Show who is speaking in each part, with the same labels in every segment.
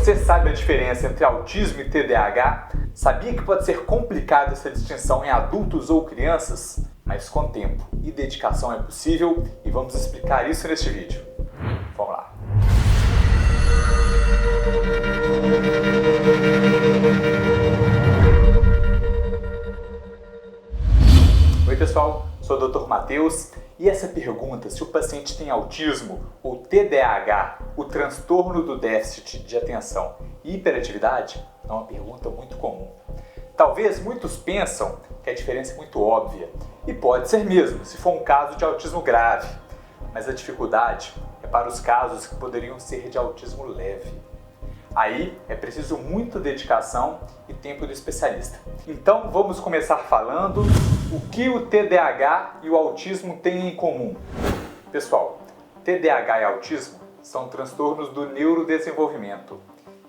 Speaker 1: Você sabe a diferença entre autismo e TDAH? Sabia que pode ser complicado essa distinção em adultos ou crianças? Mas com tempo e dedicação é possível e vamos explicar isso neste vídeo. Vamos lá! Oi pessoal, sou o Dr. Matheus e essa pergunta se o paciente tem autismo ou TDAH, o transtorno do déficit de atenção e hiperatividade, é uma pergunta muito comum. Talvez muitos pensam que a diferença é muito óbvia, e pode ser mesmo, se for um caso de autismo grave, mas a dificuldade é para os casos que poderiam ser de autismo leve. Aí é preciso muita dedicação e tempo do especialista. Então vamos começar falando o que o TDAH e o autismo têm em comum. Pessoal, TDAH e autismo são transtornos do neurodesenvolvimento.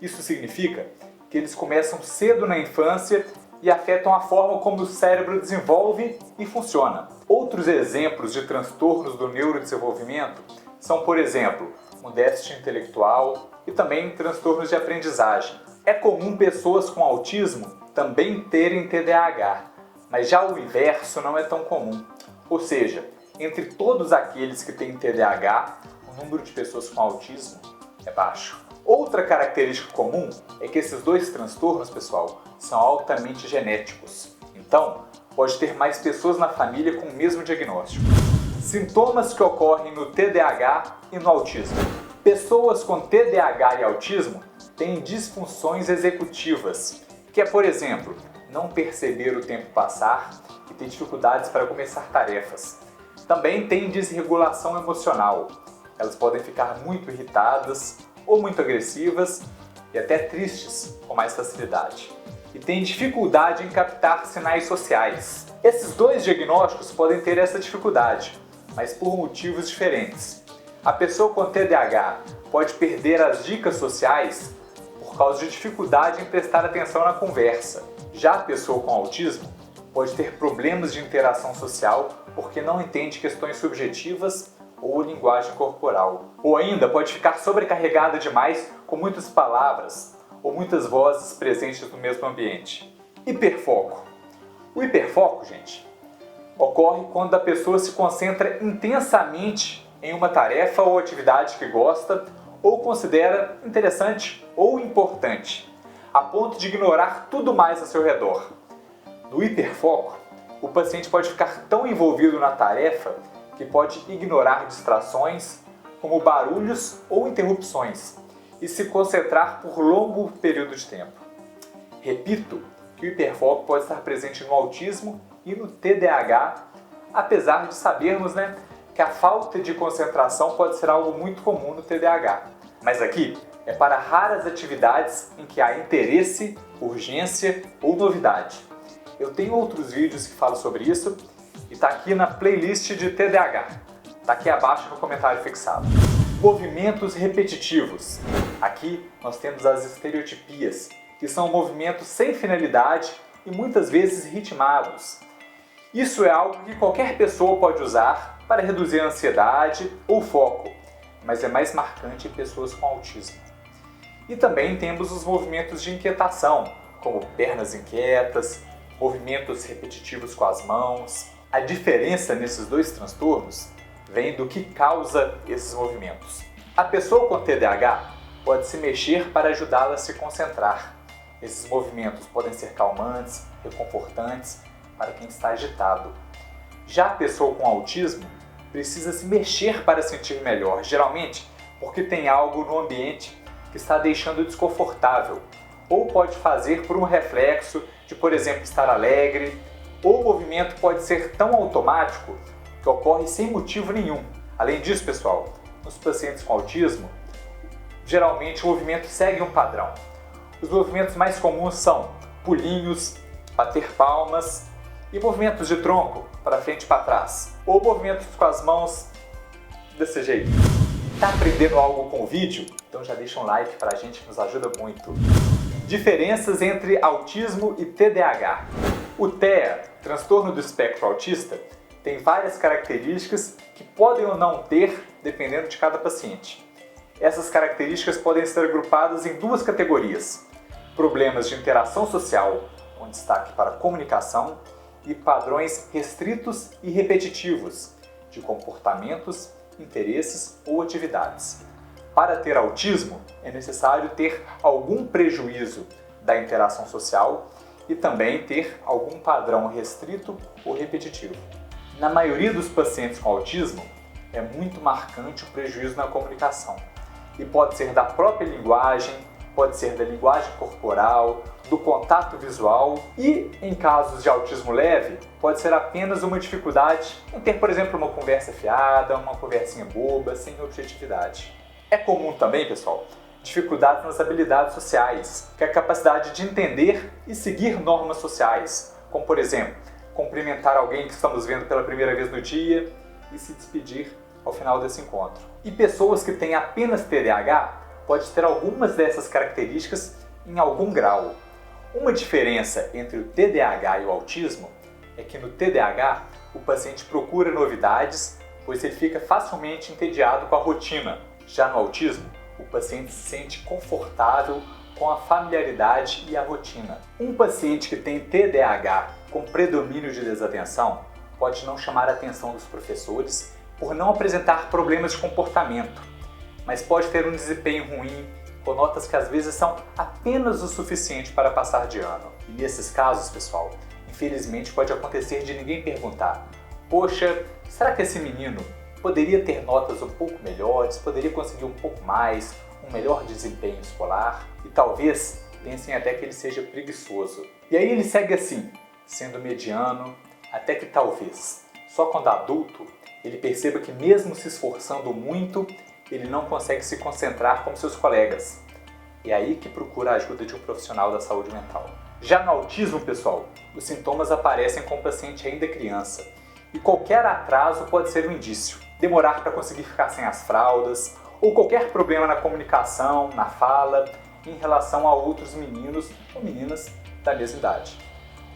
Speaker 1: Isso significa que eles começam cedo na infância e afetam a forma como o cérebro desenvolve e funciona. Outros exemplos de transtornos do neurodesenvolvimento são, por exemplo, um déficit intelectual e também transtornos de aprendizagem. É comum pessoas com autismo também terem TDAH, mas já o inverso não é tão comum. Ou seja, entre todos aqueles que têm TDAH, o número de pessoas com autismo é baixo. Outra característica comum é que esses dois transtornos, pessoal, são altamente genéticos. Então, pode ter mais pessoas na família com o mesmo diagnóstico. Sintomas que ocorrem no TDAH e no autismo. Pessoas com TDAH e autismo têm disfunções executivas, que é, por exemplo, não perceber o tempo passar e ter dificuldades para começar tarefas. Também tem desregulação emocional. Elas podem ficar muito irritadas ou muito agressivas e até tristes com mais facilidade. E tem dificuldade em captar sinais sociais. Esses dois diagnósticos podem ter essa dificuldade, mas por motivos diferentes. A pessoa com TDAH pode perder as dicas sociais por causa de dificuldade em prestar atenção na conversa. Já a pessoa com autismo pode ter problemas de interação social porque não entende questões subjetivas ou linguagem corporal. Ou ainda pode ficar sobrecarregada demais com muitas palavras ou muitas vozes presentes no mesmo ambiente. Hiperfoco. O hiperfoco, gente, ocorre quando a pessoa se concentra intensamente em uma tarefa ou atividade que gosta ou considera interessante ou importante, a ponto de ignorar tudo mais ao seu redor. No hiperfoco, o paciente pode ficar tão envolvido na tarefa que pode ignorar distrações, como barulhos ou interrupções, e se concentrar por longo período de tempo. Repito que o hiperfoco pode estar presente no autismo e no TDAH, apesar de sabermos, que a falta de concentração pode ser algo muito comum no TDAH. Mas aqui é para raras atividades em que há interesse, urgência ou novidade. Eu tenho outros vídeos que falam sobre isso e está aqui na playlist de TDAH. Está aqui abaixo no comentário fixado. Movimentos repetitivos. Aqui nós temos as estereotipias, que são movimentos sem finalidade e muitas vezes ritmados. Isso é algo que qualquer pessoa pode usar para reduzir a ansiedade ou foco, mas é mais marcante em pessoas com autismo. E também temos os movimentos de inquietação, como pernas inquietas, movimentos repetitivos com as mãos. A diferença nesses dois transtornos vem do que causa esses movimentos. A pessoa com TDAH pode se mexer para ajudá-la a se concentrar. Esses movimentos podem ser calmantes, reconfortantes para quem está agitado. Já a pessoa com autismo precisa se mexer para sentir melhor, geralmente porque tem algo no ambiente que está deixando desconfortável, ou pode fazer por um reflexo de, por exemplo, estar alegre, ou o movimento pode ser tão automático que ocorre sem motivo nenhum. Além disso, pessoal, nos pacientes com autismo, geralmente o movimento segue um padrão. Os movimentos mais comuns são pulinhos, bater palmas e movimentos de tronco para frente e para trás, ou movimentos com as mãos desse jeito. Está aprendendo algo com o vídeo? Então já deixa um like para a gente, que nos ajuda muito. Diferenças entre autismo e TDAH. O TEA, transtorno do espectro autista, tem várias características que podem ou não ter, dependendo de cada paciente. Essas características podem ser agrupadas em duas categorias: problemas de interação social, com destaque para a comunicação, e padrões restritos e repetitivos, de comportamentos, interesses ou atividades. Para ter autismo, é necessário ter algum prejuízo da interação social e também ter algum padrão restrito ou repetitivo. Na maioria dos pacientes com autismo, é muito marcante o prejuízo na comunicação e pode ser da própria linguagem, pode ser da linguagem corporal, do contato visual e, em casos de autismo leve, pode ser apenas uma dificuldade em ter, por exemplo, uma conversa fiada, uma conversinha boba, sem objetividade. É comum também, pessoal, dificuldades nas habilidades sociais, que é a capacidade de entender e seguir normas sociais, como, por exemplo, cumprimentar alguém que estamos vendo pela primeira vez no dia e se despedir ao final desse encontro. E pessoas que têm apenas TDAH pode ter algumas dessas características em algum grau. Uma diferença entre o TDAH e o autismo é que no TDAH o paciente procura novidades, pois ele fica facilmente entediado com a rotina. Já no autismo, o paciente se sente confortável com a familiaridade e a rotina. Um paciente que tem TDAH com predomínio de desatenção pode não chamar a atenção dos professores por não apresentar problemas de comportamento, mas pode ter um desempenho ruim, com notas que às vezes são apenas o suficiente para passar de ano. E nesses casos, pessoal, infelizmente pode acontecer de ninguém perguntar: poxa, será que esse menino poderia ter notas um pouco melhores, poderia conseguir um pouco mais, um melhor desempenho escolar? E talvez pensem até que ele seja preguiçoso. E aí ele segue assim, sendo mediano, até que talvez, só quando adulto, ele perceba que mesmo se esforçando muito, ele não consegue se concentrar como seus colegas. É aí que procura a ajuda de um profissional da saúde mental. Já no autismo, pessoal, os sintomas aparecem com o paciente ainda criança. E qualquer atraso pode ser um indício. Demorar para conseguir ficar sem as fraldas, ou qualquer problema na comunicação, na fala, em relação a outros meninos ou meninas da mesma idade.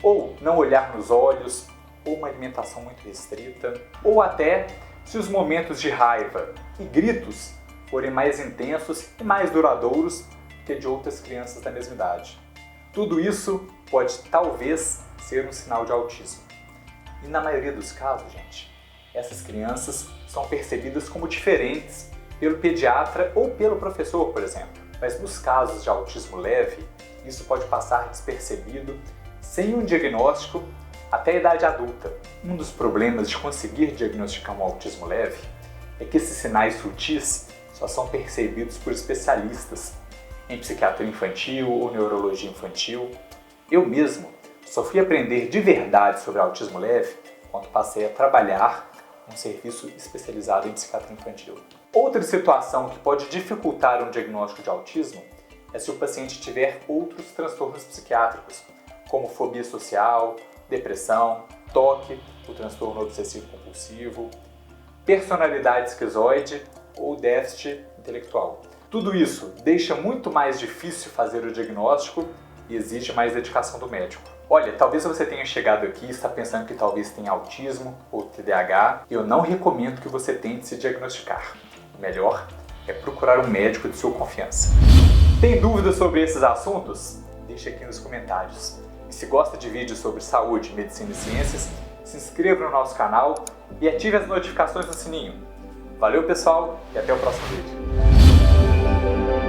Speaker 1: Ou não olhar nos olhos, ou uma alimentação muito restrita, ou até se os momentos de raiva e gritos forem mais intensos e mais duradouros que de outras crianças da mesma idade. Tudo isso pode talvez ser um sinal de autismo. E na maioria dos casos, gente, essas crianças são percebidas como diferentes pelo pediatra ou pelo professor, por exemplo. Mas nos casos de autismo leve, isso pode passar despercebido, sem um diagnóstico, até a idade adulta. Um dos problemas de conseguir diagnosticar um autismo leve é que esses sinais sutis só são percebidos por especialistas em psiquiatria infantil ou neurologia infantil. Eu mesmo só fui aprender de verdade sobre autismo leve quando passei a trabalhar num serviço especializado em psiquiatria infantil. Outra situação que pode dificultar um diagnóstico de autismo é se o paciente tiver outros transtornos psiquiátricos, como fobia social, depressão, TOC, o transtorno obsessivo-compulsivo, personalidade esquizoide ou déficit intelectual. Tudo isso deixa muito mais difícil fazer o diagnóstico e exige mais dedicação do médico. Olha, talvez você tenha chegado aqui e está pensando que talvez tenha autismo ou TDAH. Eu não recomendo que você tente se diagnosticar. O melhor é procurar um médico de sua confiança. Tem dúvidas sobre esses assuntos? Deixe aqui nos comentários. E se gosta de vídeos sobre saúde, medicina e ciências, se inscreva no nosso canal e ative as notificações no sininho. Valeu, pessoal, e até o próximo vídeo.